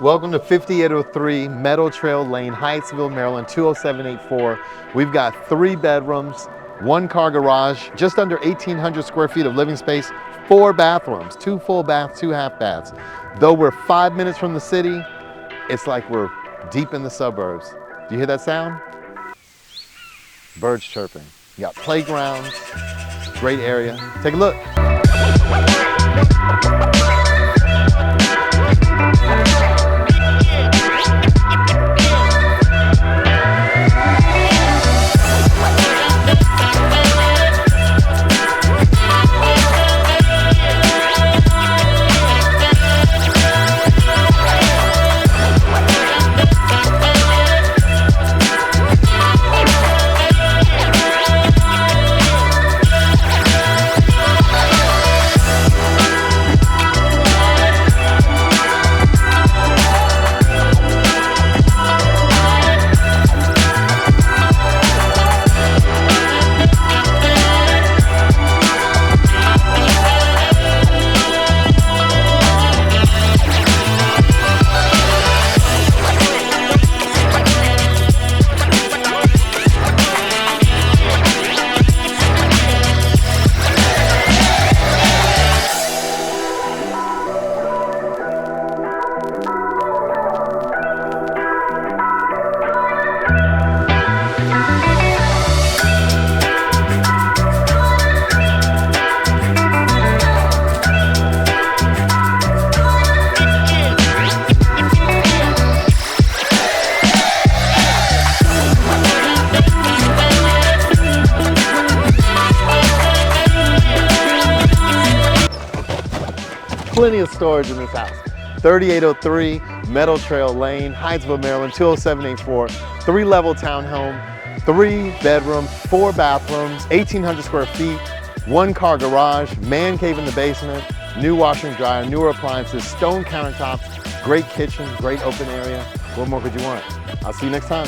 Welcome to 5803 Meadow Trail Lane, Hyattsville, Maryland, 20784. We've got 3 bedrooms, 1 car garage, just under 1,800 square feet of living space, 4 bathrooms, 2 full baths, 2 half baths. Though we're 5 minutes from the city, it's like we're deep in the suburbs. Do you hear that sound? Birds chirping. You got playgrounds, great area. Take a look. Plenty of storage in this house. 3803 Meadow Trail Lane, Hyattsville, Maryland, 20784. 3-level townhome, 3 bedrooms, 4 bathrooms, 1,800 square feet, 1 car garage, man cave in the basement, new washer and dryer, newer appliances, stone countertops, great kitchen, great open area. What more could you want? I'll see you next time.